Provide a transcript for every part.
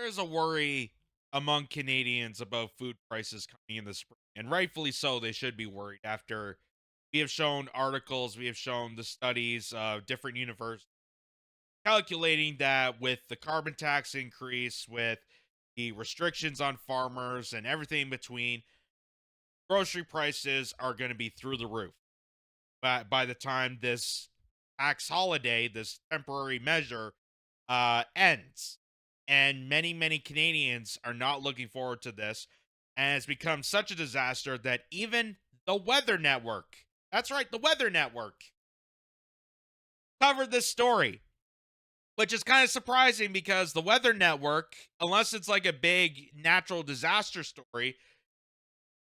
is a worry among Canadians about food prices coming in the spring, and rightfully so. They should be worried after we have shown articles, we have shown the studies of different universities calculating that with the carbon tax increase, with the restrictions on farmers and everything in between, grocery prices are going to be through the roof. But by the time this tax holiday, this temporary measure, ends. And many Canadians are not looking forward to this. And it's become such a disaster that even the Weather Network, that's right, the Weather Network, covered this story, which is kind of surprising because the Weather Network, unless it's like a big natural disaster story,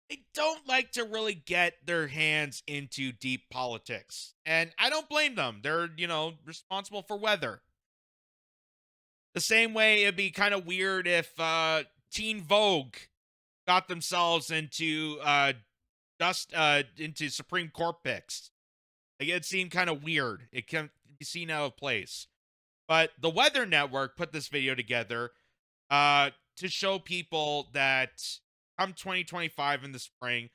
they don't like to really get their hands into deep politics. And I don't blame them. They're, responsible for weather. The same way it'd be kind of weird if Teen Vogue got themselves into Supreme Court picks. Like, it seemed kind of weird. It can be seen out of place. But the Weather Network put this video together to show people that come 2025 in the spring,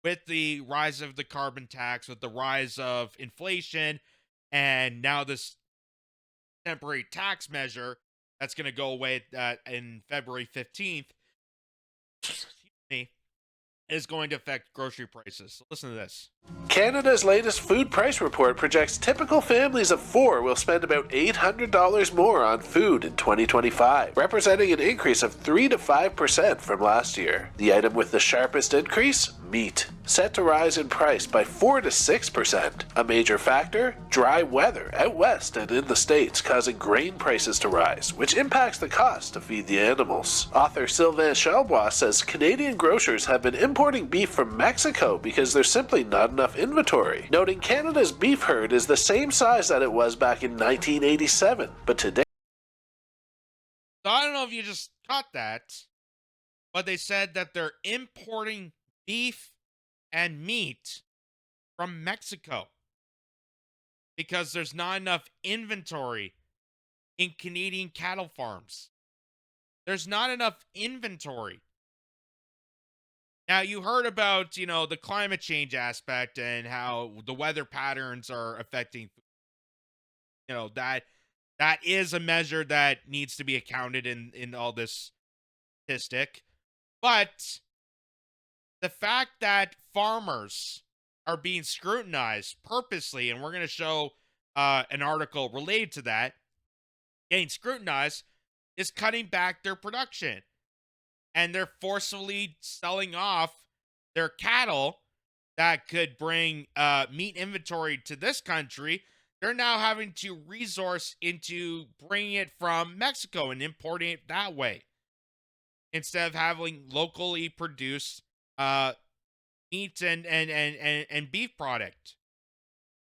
with the rise of the carbon tax, with the rise of inflation, and now this temporary tax measure that's going to go away in February 15th, excuse me, is going to affect grocery prices. So listen to this. Canada's latest food price report projects typical families of four will spend about $800 more on food in 2025, representing an increase of 3 to 5% from last year. The item with the sharpest increase? Meat, set to rise in price by 4 to 6%. A major factor? Dry weather out west and in the States, causing grain prices to rise, which impacts the cost to feed the animals. Author Sylvain Chalbois says Canadian grocers have been importing beef from Mexico because there's simply not enough inventory, noting Canada's beef herd is the same size that it was back in 1987, but today... So I don't know if you just caught that, but they said that they're importing beef and meat from Mexico because there's not enough inventory in Canadian cattle farms. There's not enough inventory. Now, you heard about, the climate change aspect and how the weather patterns are affecting, that is a measure that needs to be accounted in all this statistic. But the fact that farmers are being scrutinized purposely, and we're going to show an article related to that, getting scrutinized, is cutting back their production. And they're forcefully selling off their cattle that could bring meat inventory to this country. They're now having to resource into bringing it from Mexico and importing it that way, instead of having locally produced meat and beef product.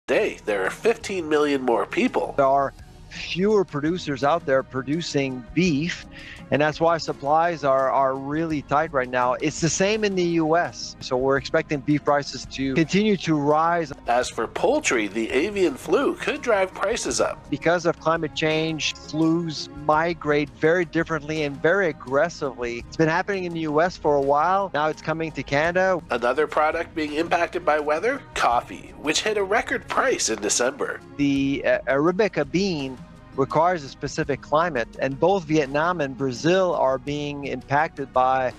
Today, there are 15 million more people. There are fewer producers out there producing beef, and that's why supplies are really tight right now. It's the same in the U.S., so we're expecting beef prices to continue to rise. As for poultry, the avian flu could drive prices up. Because of climate change, flus migrate very differently and very aggressively. It's been happening in the U.S. for a while. Now it's coming to Canada. Another product being impacted by weather? Coffee, which hit a record price in December. The Arabica bean requires a specific climate, and both Vietnam and Brazil are being impacted by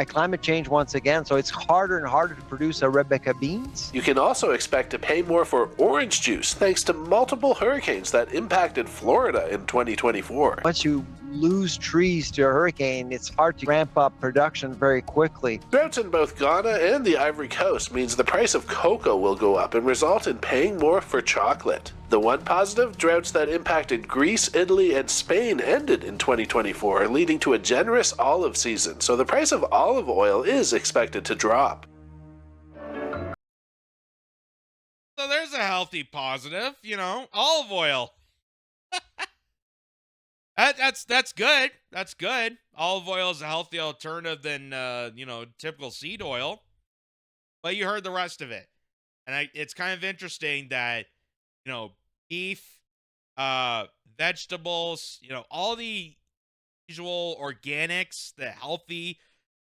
climate change once again, so it's harder and harder to produce Arabica beans. You can also expect to pay more for orange juice thanks to multiple hurricanes that impacted Florida in 2024. Once you lose trees to a hurricane, it's hard to ramp up production very quickly. Droughts in both Ghana and the Ivory Coast means the price of cocoa will go up and result in paying more for chocolate. The one positive, droughts that impacted Greece, Italy, and Spain ended in 2024, leading to a generous olive season, so the price of olive oil is expected to drop. So there's a healthy positive, olive oil. That's good. That's good. Olive oil is a healthy alternative than typical seed oil. But you heard the rest of it, and it's kind of interesting that beef, vegetables, all the usual organics, the healthy,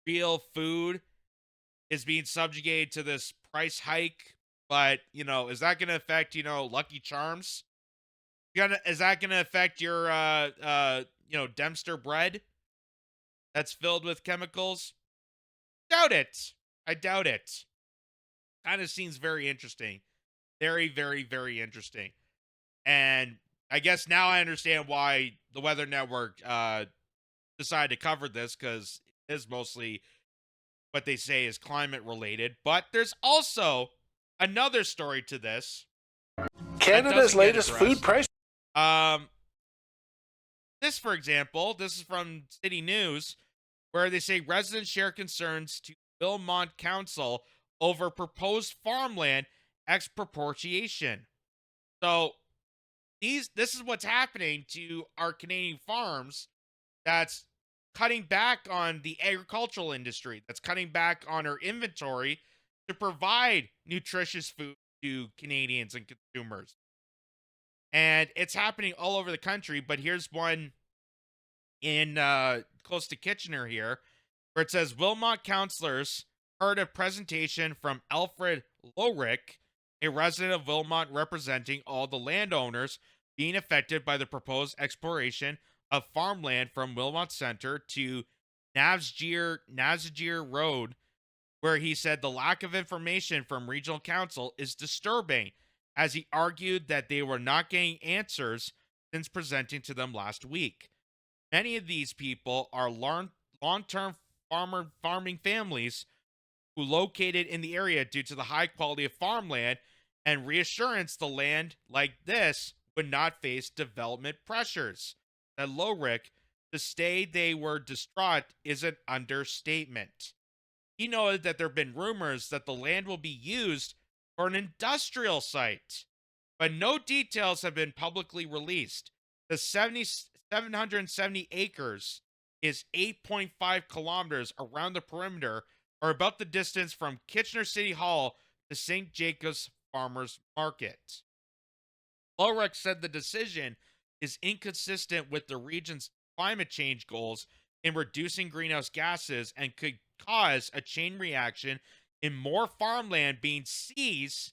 real food is being subjugated to this price hike. But, is that going to affect, Lucky Charms? Is that going to affect your, Dempster bread that's filled with chemicals? Doubt it. I doubt it. Kind of seems very interesting. Very, very, very interesting. And I guess now I understand why the Weather Network decided to cover this, because it is mostly what they say is climate related. But there's also another story to this. Canada's latest food price. This, for example, this is from City News, where they say residents share concerns to Wilmot Council over proposed farmland expropriation. So this is what's happening to our Canadian farms, that's cutting back on the agricultural industry, that's cutting back on our inventory to provide nutritious food to Canadians and consumers. And it's happening all over the country, but here's one in close to Kitchener here, where it says Wilmot councillors heard a presentation from Alfred Lowrick, a resident of Wilmot representing all the landowners being affected by the proposed exploration of farmland from Wilmot Center to Navsgir Road, where he said the lack of information from regional council is disturbing, as he argued that they were not getting answers since presenting to them last week. Many of these people are long-term farming families who located in the area due to the high quality of farmland and reassurance the land like this would not face development pressures. At Lowrick, to say they were distraught is an understatement. He noted that there have been rumors that the land will be used for an industrial site, but no details have been publicly released. The 770 acres is 8.5 kilometers around the perimeter, or about the distance from Kitchener City Hall to St. Jacob's Farmers Market. Lowrick said the decision is inconsistent with the region's climate change goals in reducing greenhouse gases and could cause a chain reaction in more farmland being seized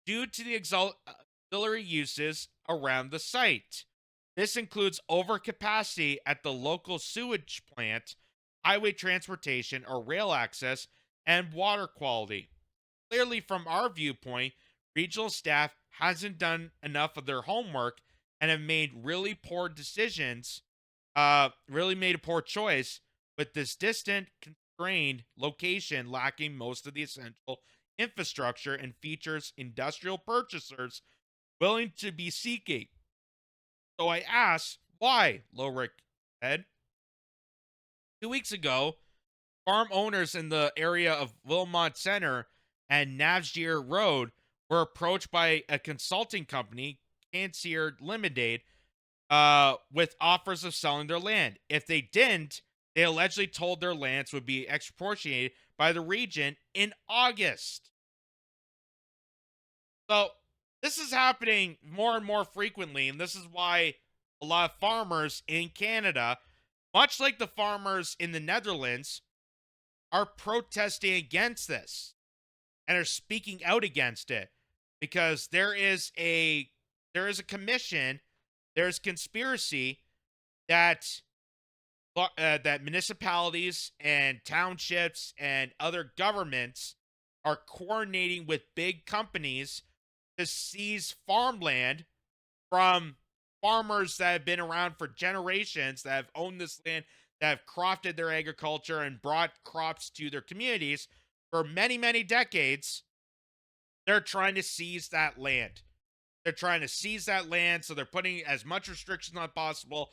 due to the auxiliary uses around the site. This includes overcapacity at the local sewage plant, highway transportation or rail access, and water quality. Clearly, from our viewpoint, regional staff hasn't done enough of their homework and have made really poor decisions, really made a poor choice with this distant, constrained location lacking most of the essential infrastructure and features industrial purchasers willing to be seeking. So I asked why, Lowrick said. 2 weeks ago, farm owners in the area of Wilmot Center and Navsgir Road were approached by a consulting company, Cansier Limited, with offers of selling their land. If they didn't, they allegedly told their lands would be expropriated by the region in August. So this is happening more and more frequently, and this is why a lot of farmers in Canada, much like the farmers in the Netherlands, are protesting against this and are speaking out against it, because there is a commission, there's conspiracy that that municipalities and townships and other governments are coordinating with big companies to seize farmland from farmers that have been around for generations, that have owned this land, that have crafted their agriculture and brought crops to their communities for many, many decades. They're trying to seize that land. They're trying to seize that land, so they're putting as much restrictions on possible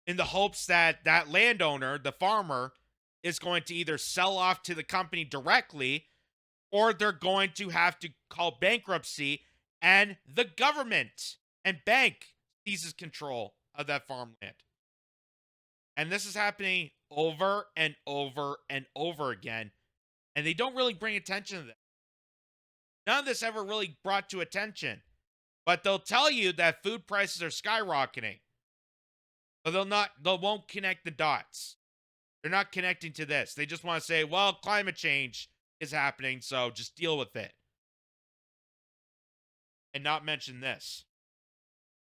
in the hopes that that landowner, the farmer, is going to either sell off to the company directly, or they're going to have to call bankruptcy and the government and bank seizes control of that farmland. And this is happening over and over and over again. And they don't really bring attention to this. None of this ever really brought to attention. But they'll tell you that food prices are skyrocketing. So they won't connect the dots. They're not connecting to this. They just want to say, well, climate change is happening, so just deal with it. And not mention this.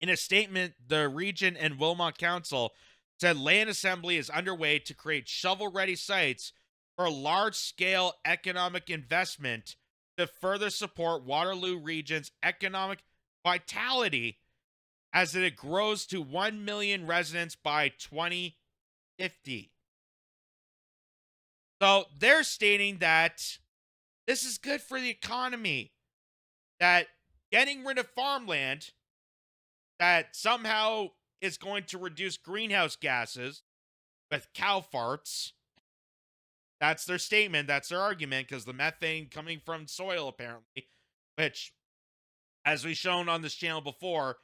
In a statement, the region and Wilmot Council said land assembly is underway to create shovel-ready sites for large-scale economic investment to further support Waterloo region's economic vitality as it grows to 1 million residents by 2050. So they're stating that this is good for the economy, that getting rid of farmland that somehow is going to reduce greenhouse gases with cow farts. That's their statement. That's their argument, because the methane coming from soil, apparently, which, as we've shown on this channel before,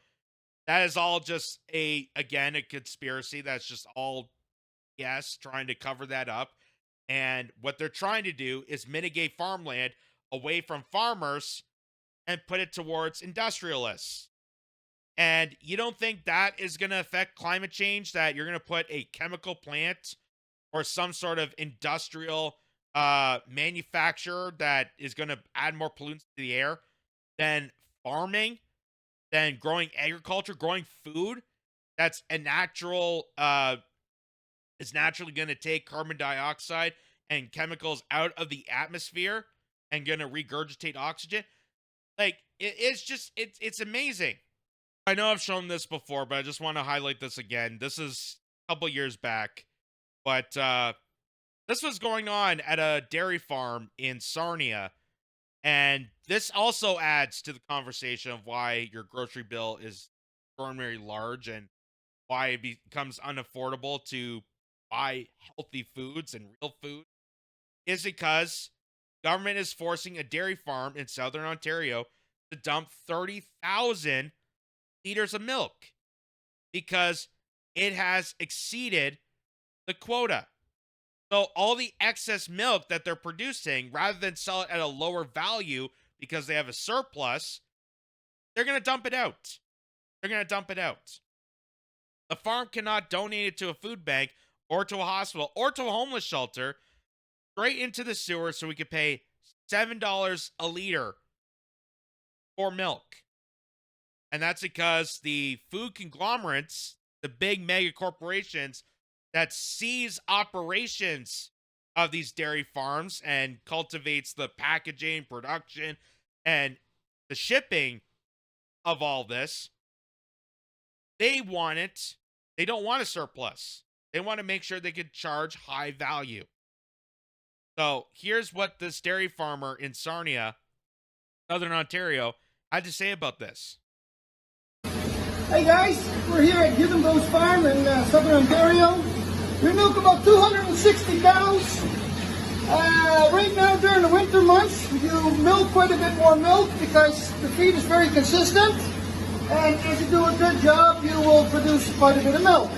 that is all just a conspiracy. That's just all trying to cover that up. And what they're trying to do is mitigate farmland away from farmers and put it towards industrialists. And you don't think that is going to affect climate change, that you're going to put a chemical plant or some sort of industrial manufacturer that is going to add more pollutants to the air than farming, than growing agriculture, growing food that's a natural, is naturally going to take carbon dioxide and chemicals out of the atmosphere and going to regurgitate oxygen. Like, it's amazing. I know I've shown this before, but I just want to highlight this again. This is a couple years back, but this was going on at a dairy farm in Sarnia, and this also adds to the conversation of why your grocery bill is extraordinarily large and why it becomes unaffordable to buy healthy foods and real food, is because government is forcing a dairy farm in southern Ontario to dump 30,000 liters of milk because it has exceeded the quota. So all the excess milk that they're producing, rather than sell it at a lower value because they have a surplus, they're going to dump it out. The farm cannot donate it to a food bank or to a hospital or to a homeless shelter, straight into the sewer, so we could pay $7 a liter for milk. And that's because the food conglomerates, the big mega corporations that seize operations of these dairy farms and cultivates the packaging, production, and the shipping of all this, they want it. They don't want a surplus. They want to make sure they can charge high value. So here's what this dairy farmer in Sarnia, Southern Ontario, had to say about this. Hey guys, we're here at Give and Go's Farm in Southern Ontario. We milk about 260 cows. Right now during the winter months, you milk quite a bit more milk because the feed is very consistent. And as you do a good job, you will produce quite a bit of milk.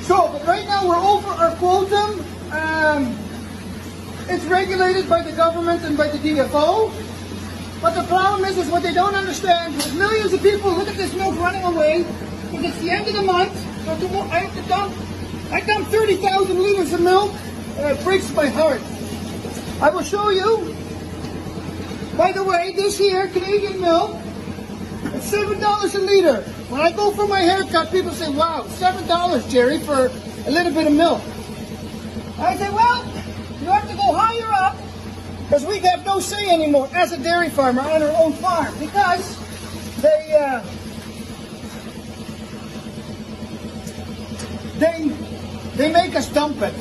So, but right now we're over our quota. It's regulated by the government and by the DFO. But the problem is what they don't understand is millions of people look at this milk running away because it's the end of the month. So I dump 30,000 liters of milk, and it breaks my heart. I will show you. By the way, this here, Canadian milk, it's $7 a liter. When I go for my haircut, people say, wow, $7, Jerry, for a little bit of milk. I say, well, you have to go higher up because we have no say anymore as a dairy farmer on our own farm because they make us dump it.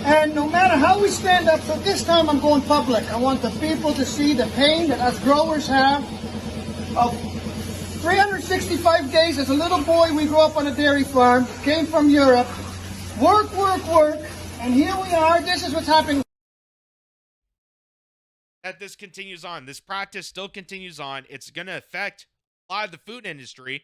And no matter how we stand up, so this time I'm going public. I want the people to see the pain that us growers have of 365 days. As a little boy, we grew up on a dairy farm, came from Europe, work, and here we are. This is what's happening. That this continues on. This practice still continues on. It's going to affect a lot of the food industry.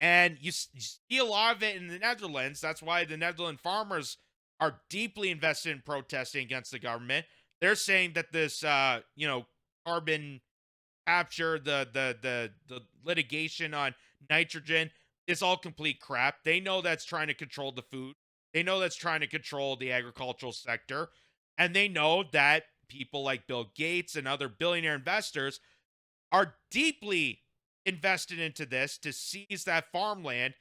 And you see a lot of it in the Netherlands. That's why the Netherlands farmers are deeply invested in protesting against the government. They're saying that this, carbon capture, the litigation on nitrogen is all complete crap. They know that's trying to control the food. They know that's trying to control the agricultural sector. And they know that people like Bill Gates and other billionaire investors are deeply invested into this to seize that farmland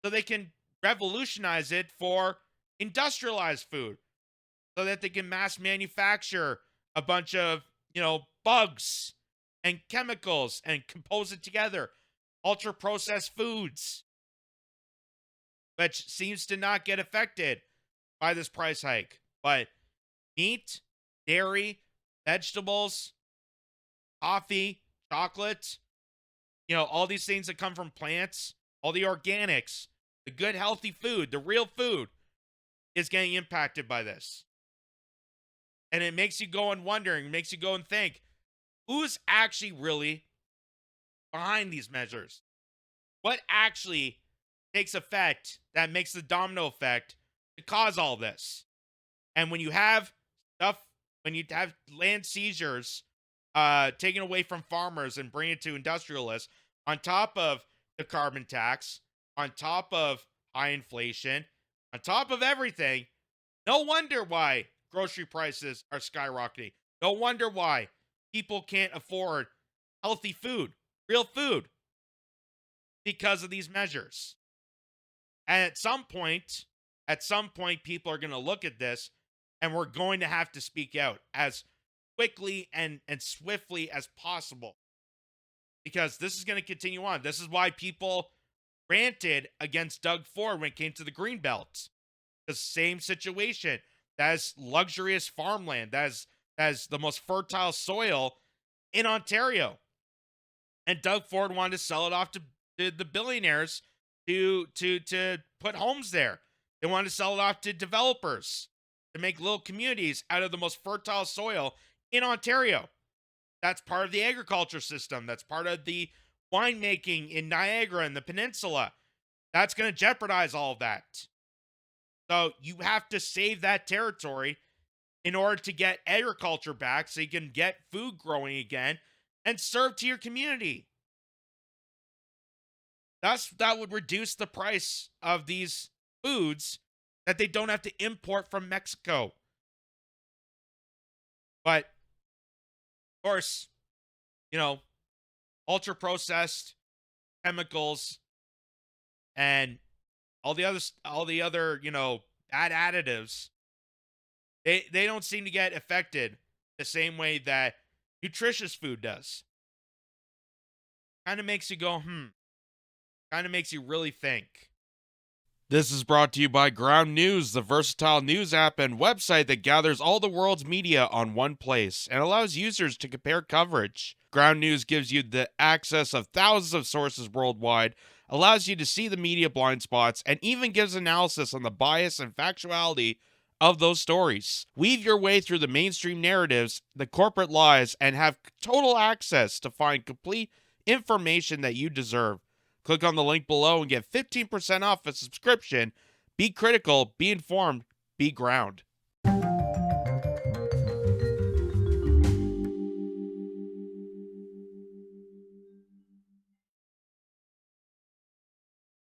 so they can revolutionize it for industrialized food, so that they can mass manufacture a bunch of, bugs and chemicals and compose it together. Ultra processed foods, which seems to not get affected by this price hike. But meat, dairy, vegetables, coffee, chocolate, all these things that come from plants, all the organics, the good, healthy food, the real food is getting impacted by this. And it makes you go and wondering, makes you go and think, who's actually really behind these measures? What actually takes effect that makes the domino effect to cause all this? And when you have land seizures taken away from farmers and bring it to industrialists, on top of the carbon tax, on top of high inflation, on top of everything, no wonder why grocery prices are skyrocketing. No wonder why people can't afford healthy food, real food, because of these measures. And at some point, people are going to look at this and we're going to have to speak out as quickly and swiftly as possible, because this is going to continue on. This is why people ranted against Doug Ford when it came to the Greenbelt. The same situation. That is luxurious farmland. That is the most fertile soil in Ontario. And Doug Ford wanted to sell it off to the billionaires to put homes there. They wanted to sell it off to developers to make little communities out of the most fertile soil in Ontario. That's part of the agriculture system. That's part of the winemaking in Niagara and the peninsula. That's going to jeopardize all of that. So you have to save that territory in order to get agriculture back so you can get food growing again and serve to your community. That would reduce the price of these foods that they don't have to import from Mexico. But, of course, ultra processed chemicals and all the other, bad additives, they don't seem to get affected the same way that nutritious food does. Kind of makes you go, Kind of makes you really think. This is brought to you by Ground News, the versatile news app and website that gathers all the world's media on one place and allows users to compare coverage. Ground News gives you the access of thousands of sources worldwide, allows you to see the media blind spots, and even gives analysis on the bias and factuality of those stories. Weave your way through the mainstream narratives, the corporate lies, and have total access to find complete information that you deserve. Click on the link below and get 15% off a subscription. Be critical, be informed, be ground.